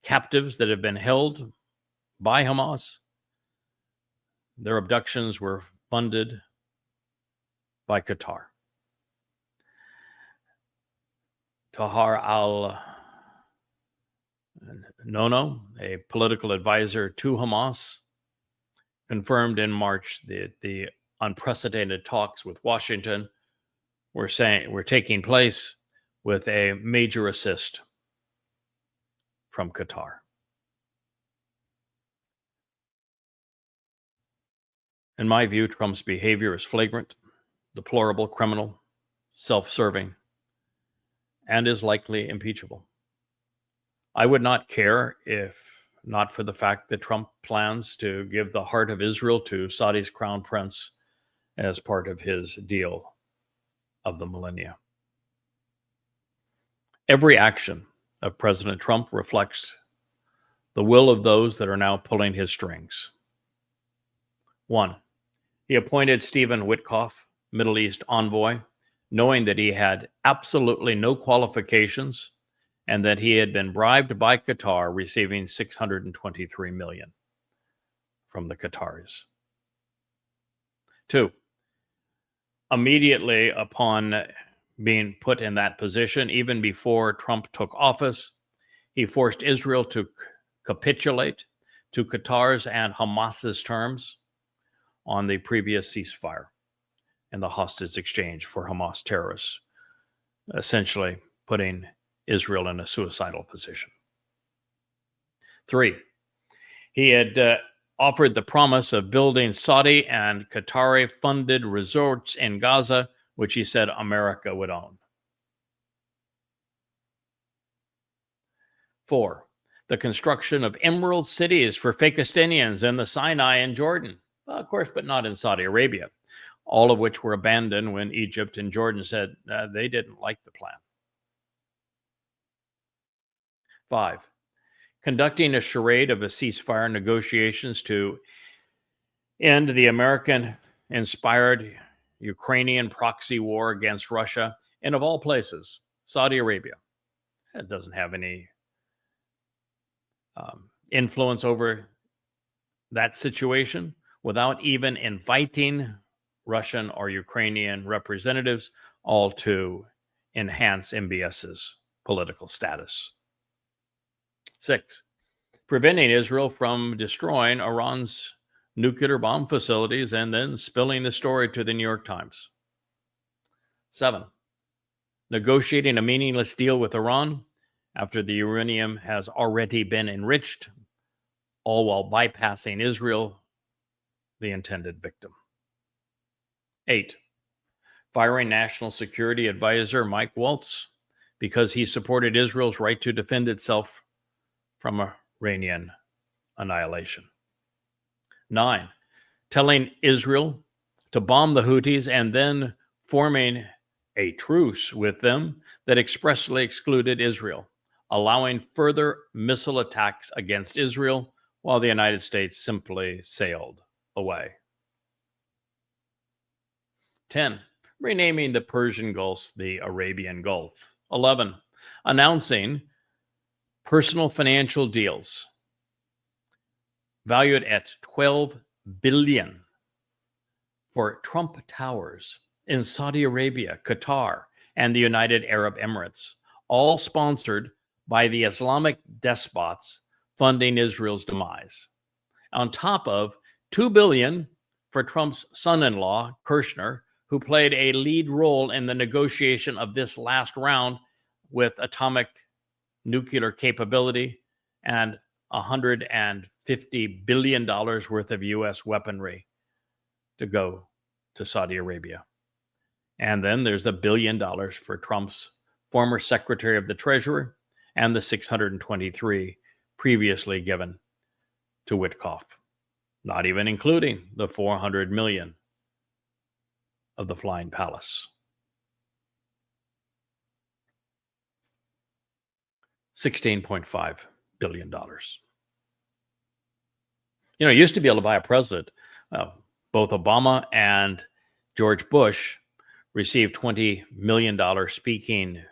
captives that have been held by Hamas, their abductions were funded by Qatar. Tahar al-Nono, a political advisor to Hamas, confirmed in March that the unprecedented talks with Washington were taking place with a major assist from Qatar. In my view, Trump's behavior is flagrant, deplorable, criminal, self-serving, and is likely impeachable. I would not care if not for the fact that Trump plans to give the heart of Israel to Saudi's crown prince as part of his deal of the millennia. Every action of President Trump reflects the will of those that are now pulling his strings. 1. He appointed Stephen Witkoff, Middle East envoy, knowing that he had absolutely no qualifications and that he had been bribed by Qatar, receiving $623 million from the Qataris. 2. Immediately upon being put in that position, even before Trump took office, he forced Israel to capitulate to Qatar's and Hamas's terms on the previous ceasefire and the hostage exchange for Hamas terrorists, essentially putting Israel in a suicidal position. 3, he had offered the promise of building Saudi and Qatari-funded resorts in Gaza, which he said America would own. 4, the construction of emerald cities for Fakistinians in the Sinai and Jordan. Well, of course, but not in Saudi Arabia, all of which were abandoned when Egypt and Jordan said they didn't like the plan. 5, conducting a charade of a ceasefire negotiations to end the American-inspired Ukrainian proxy war against Russia, and of all places, Saudi Arabia. It doesn't have any influence over that situation, without even inviting Russian or Ukrainian representatives, all to enhance MBS's political status. 6, preventing Israel from destroying Iran's nuclear bomb facilities and then spilling the story to the New York Times. 7, negotiating a meaningless deal with Iran after the uranium has already been enriched, all while bypassing Israel, the intended victim. 8, firing National Security Advisor Mike Waltz because he supported Israel's right to defend itself from Iranian annihilation. 9, telling Israel to bomb the Houthis and then forming a truce with them that expressly excluded Israel, allowing further missile attacks against Israel while the United States simply sailed away. 10, renaming the Persian Gulf the Arabian Gulf. 11, announcing personal financial deals valued at $12 billion for Trump Towers in Saudi Arabia, Qatar, and the United Arab Emirates, all sponsored by the Islamic despots funding Israel's demise. On top of $2 billion for Trump's son-in-law, Kirshner, who played a lead role in the negotiation of this last round with atomic nuclear capability and $150 billion worth of U.S. weaponry to go to Saudi Arabia. And then there's $1 billion for Trump's former Secretary of the Treasury and the 623 previously given to Witkoff, not even including the $400 million of the Flying Palace. $16.5 billion. You know, you used to be able to buy a president. Both Obama and George Bush received $20 million speaking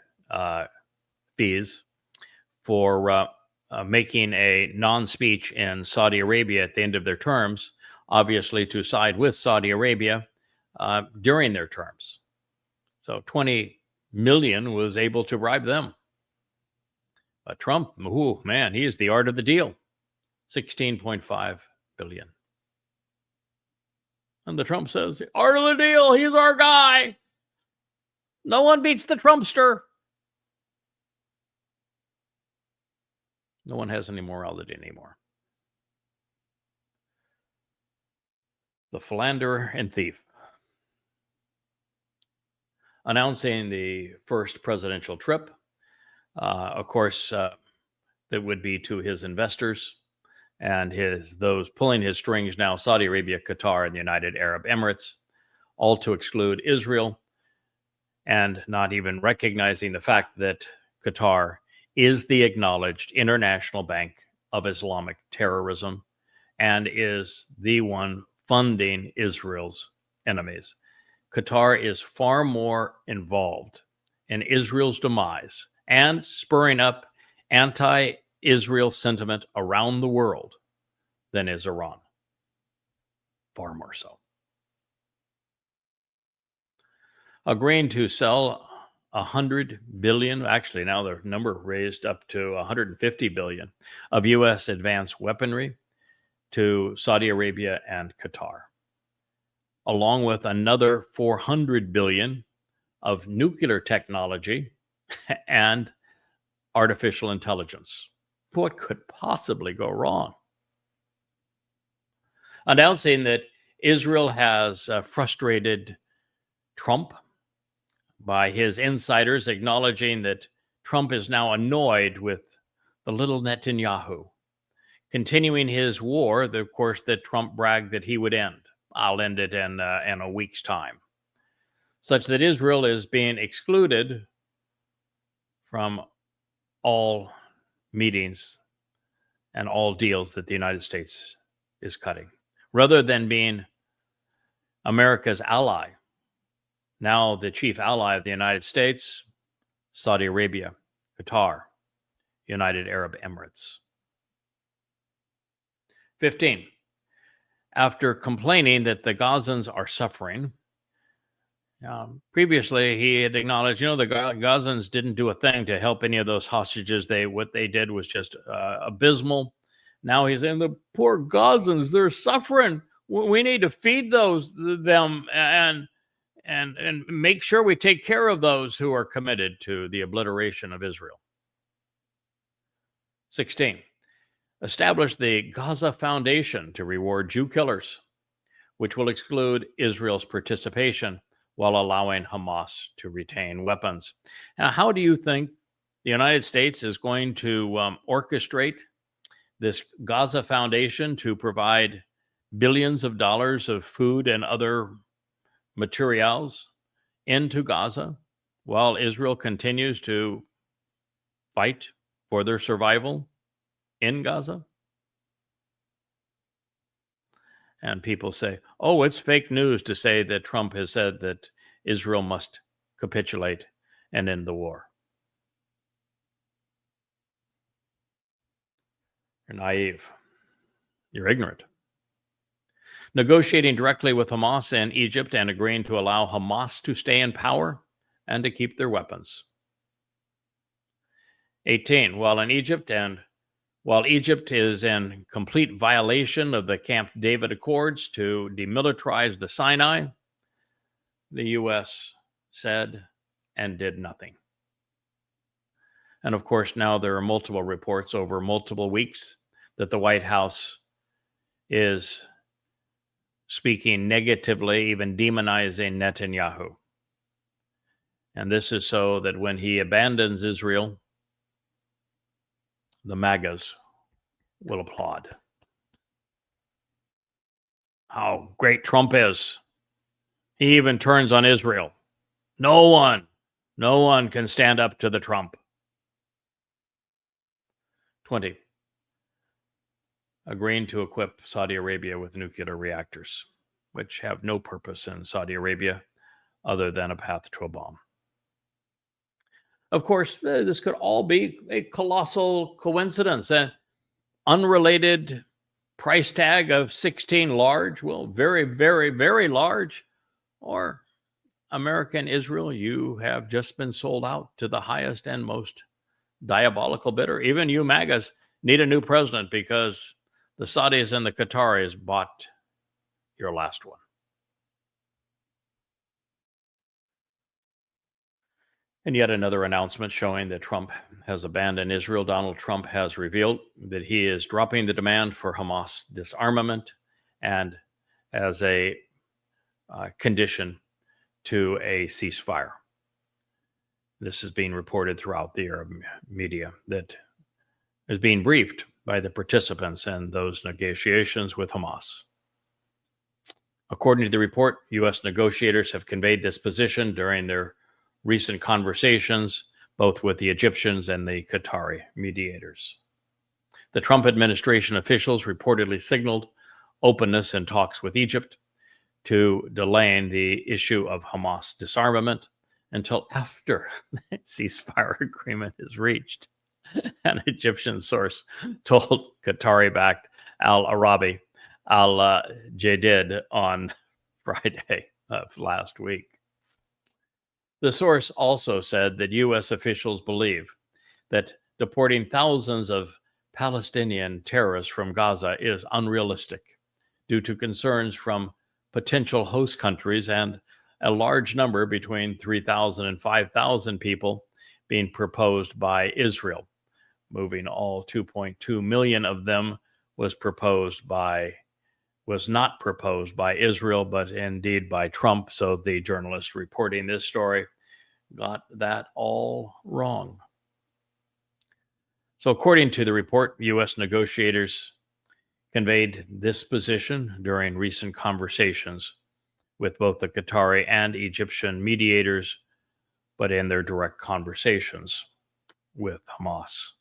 fees for making a non-speech in Saudi Arabia at the end of their terms, obviously to side with Saudi Arabia during their terms. So 20 million was able to bribe them. But Trump, ooh, man, he is the art of the deal. 16.5 billion. And the Trump says, art of the deal, he's our guy. No one beats the Trumpster. No one has any morality anymore. The philanderer and thief. Announcing the first presidential trip, of course, that would be to his investors and those pulling his strings now, Saudi Arabia, Qatar, and the United Arab Emirates, all to exclude Israel, and not even recognizing the fact that Qatar is the acknowledged international bank of Islamic terrorism and is the one funding Israel's enemies. Qatar is far more involved in Israel's demise and spurring up anti-Israel sentiment around the world than is Iran. Far more so. Agreeing to sell 100 billion, actually now the number raised up to 150 billion of U.S. advanced weaponry to Saudi Arabia and Qatar, along with another 400 billion of nuclear technology and artificial intelligence. What could possibly go wrong? Announcing that Israel has frustrated Trump by his insiders acknowledging that Trump is now annoyed with the little Netanyahu, continuing his war, of course, that Trump bragged that he would end. I'll end it in a week's time, such that Israel is being excluded from all meetings and all deals that the United States is cutting. Rather than being America's ally, now the chief ally of the United States, Saudi Arabia, Qatar, United Arab Emirates. 15. After complaining that the Gazans are suffering, previously he had acknowledged, the Gazans didn't do a thing to help any of those hostages. What they did was just abysmal. Now he's saying the poor Gazans, they're suffering. We need to feed them and make sure we take care of those who are committed to the obliteration of Israel. 16. Establish the Gaza Foundation to reward Jew killers, which will exclude Israel's participation while allowing Hamas to retain weapons. Now, how do you think the United States is going to orchestrate this Gaza Foundation to provide billions of dollars of food and other materials into Gaza while Israel continues to fight for their survival in Gaza? And people say, oh, it's fake news to say that Trump has said that Israel must capitulate and end the war. You're naive. You're ignorant. Negotiating directly with Hamas and Egypt and agreeing to allow Hamas to stay in power and to keep their weapons. 18. While Egypt is in complete violation of the Camp David Accords to demilitarize the Sinai, the U.S. said and did nothing. And of course, now there are multiple reports over multiple weeks that the White House is speaking negatively, even demonizing Netanyahu. And this is so that when he abandons Israel, the MAGAs will applaud. How great Trump is. He even turns on Israel. No one can stand up to the Trump. 20. Agreeing to equip Saudi Arabia with nuclear reactors, which have no purpose in Saudi Arabia other than a path to a bomb. Of course, this could all be a colossal coincidence. An unrelated price tag of 16 large, well, very, very, very large, or America and Israel, you have just been sold out to the highest and most diabolical bidder. Even you MAGAs need a new president because the Saudis and the Qataris bought your last one. And yet another announcement showing that Trump has abandoned Israel. Donald Trump has revealed that he is dropping the demand for Hamas disarmament and as a condition to a ceasefire. This is being reported throughout the Arab media that is being briefed by the participants in those negotiations with Hamas. According to the report, U.S. negotiators have conveyed this position during their recent conversations, both with the Egyptians and the Qatari mediators. The Trump administration officials reportedly signaled openness in talks with Egypt to delaying the issue of Hamas disarmament until after the ceasefire agreement is reached. An Egyptian source told Qatari-backed Al-Arabi Al-Jadid on Friday of last week. The source also said that U.S. officials believe that deporting thousands of Palestinian terrorists from Gaza is unrealistic due to concerns from potential host countries and a large number, between 3,000 and 5,000 people, being proposed by Israel. Moving all 2.2 million of them was not proposed by Israel, but indeed by Trump. So the journalist reporting this story got that all wrong. So according to the report, U.S. negotiators conveyed this position during recent conversations with both the Qatari and Egyptian mediators, but in their direct conversations with Hamas.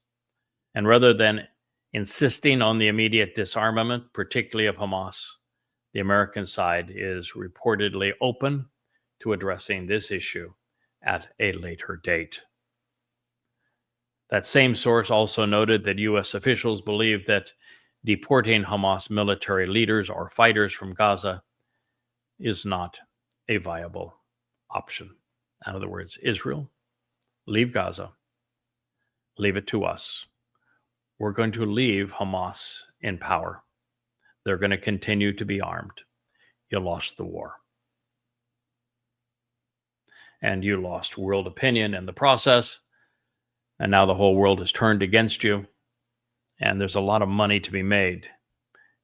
And rather than insisting on the immediate disarmament, particularly of Hamas, the American side is reportedly open to addressing this issue at a later date. That same source also noted that U.S. officials believe that deporting Hamas military leaders or fighters from Gaza is not a viable option. In other words, Israel, leave Gaza, leave it to us. We're going to leave Hamas in power. They're going to continue to be armed. You lost the war. And you lost world opinion in the process. And now the whole world is turned against you. And there's a lot of money to be made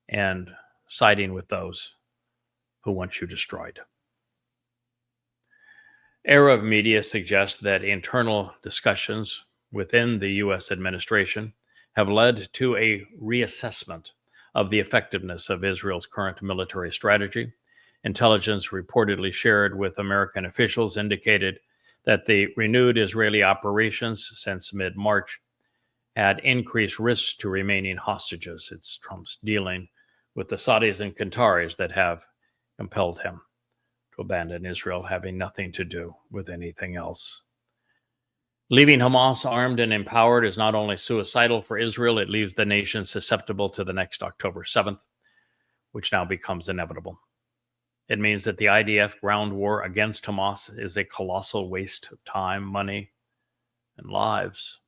and siding with those who want you destroyed. Arab media suggests that internal discussions within the U.S. administration have led to a reassessment of the effectiveness of Israel's current military strategy. Intelligence reportedly shared with American officials indicated that the renewed Israeli operations since mid-March had increased risks to remaining hostages. It's Trump's dealing with the Saudis and Qataris that have compelled him to abandon Israel, having nothing to do with anything else. Leaving Hamas armed and empowered is not only suicidal for Israel, it leaves the nation susceptible to the next October 7th, which now becomes inevitable. It means that the IDF ground war against Hamas is a colossal waste of time, money, and lives.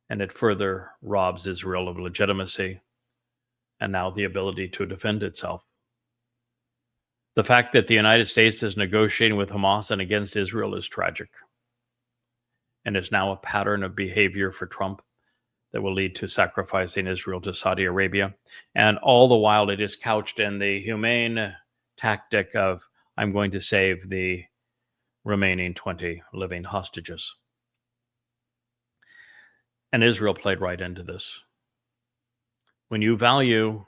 And it further robs Israel of legitimacy and now the ability to defend itself. The fact that the United States is negotiating with Hamas and against Israel is tragic. And is now a pattern of behavior for Trump that will lead to sacrificing Israel to Saudi Arabia. And all the while it is couched in the humane tactic of, I'm going to save the remaining 20 living hostages. And Israel played right into this. When you value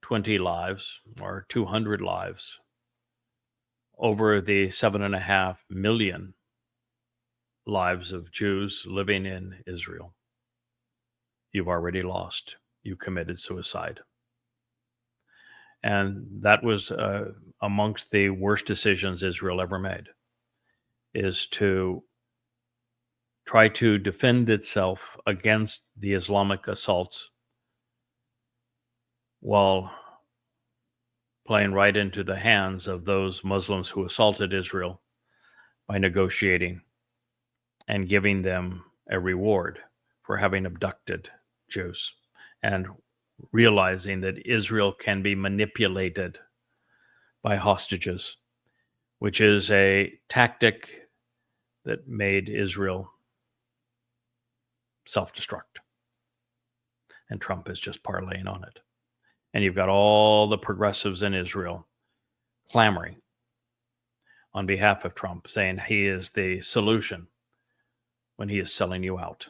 20 lives or 200 lives over the 7.5 million lives of Jews living in Israel, you've already lost. You committed suicide. And that was amongst the worst decisions Israel ever made, is to try to defend itself against the Islamic assaults while playing right into the hands of those Muslims who assaulted Israel by negotiating and giving them a reward for having abducted Jews, and realizing that Israel can be manipulated by hostages, which is a tactic that made Israel self-destruct. And Trump is just parlaying on it. And you've got all the progressives in Israel clamoring on behalf of Trump, saying he is the solution when he is selling you out.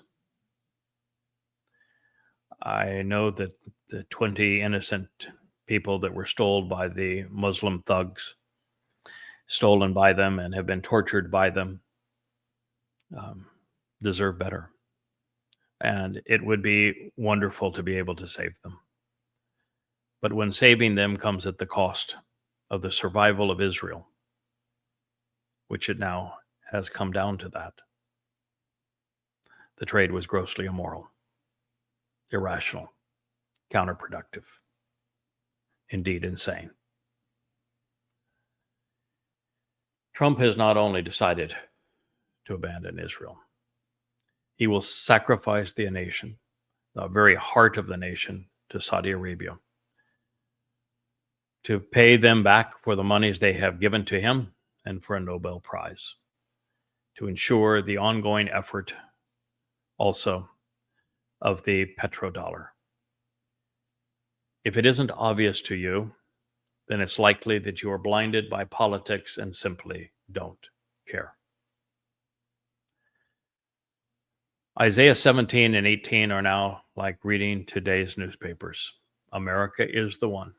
I know that the 20 innocent people that were stolen by the Muslim thugs, stolen by them and have been tortured by them, deserve better. And it would be wonderful to be able to save them. But when saving them comes at the cost of the survival of Israel, which it now has come down to that, the trade was grossly immoral, irrational, counterproductive, indeed insane. Trump has not only decided to abandon Israel, he will sacrifice the nation, the very heart of the nation, to Saudi Arabia to pay them back for the monies they have given to him and for a Nobel Prize, to ensure the ongoing effort also of the petrodollar. If it isn't obvious to you, then it's likely that you are blinded by politics and simply don't care. Isaiah 17 and 18 are now like reading today's newspapers. America is the one,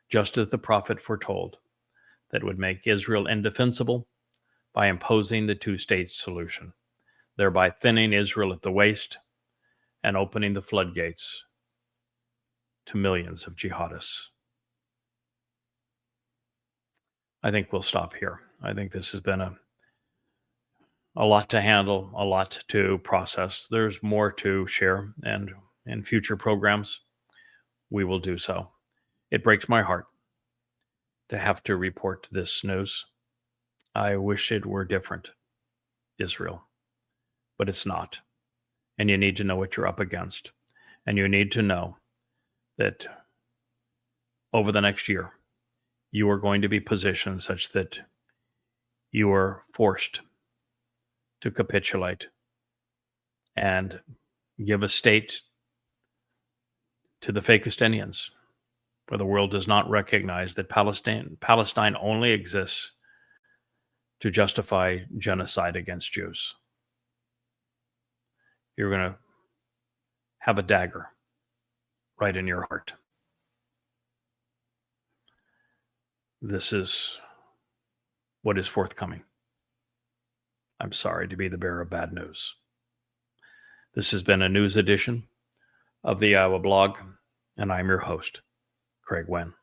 just as the prophet foretold, that would make Israel indefensible by imposing the two-state solution, thereby thinning Israel at the waist and opening the floodgates to millions of jihadists. I think we'll stop here. I think this has been a lot to handle, a lot to process. There's more to share, and in future programs, we will do so. It breaks my heart to have to report this news. I wish it were different, Israel, but it's not. And you need to know what you're up against. And you need to know that over the next year, you are going to be positioned such that you are forced to capitulate and give a state to the Fakistinians, where the world does not recognize that Palestine only exists to justify genocide against Jews. You're going to have a dagger right in your heart. This is what is forthcoming. I'm sorry to be the bearer of bad news. This has been a news edition of the YAHOWAH blog, and I'm your host, Craig Winn.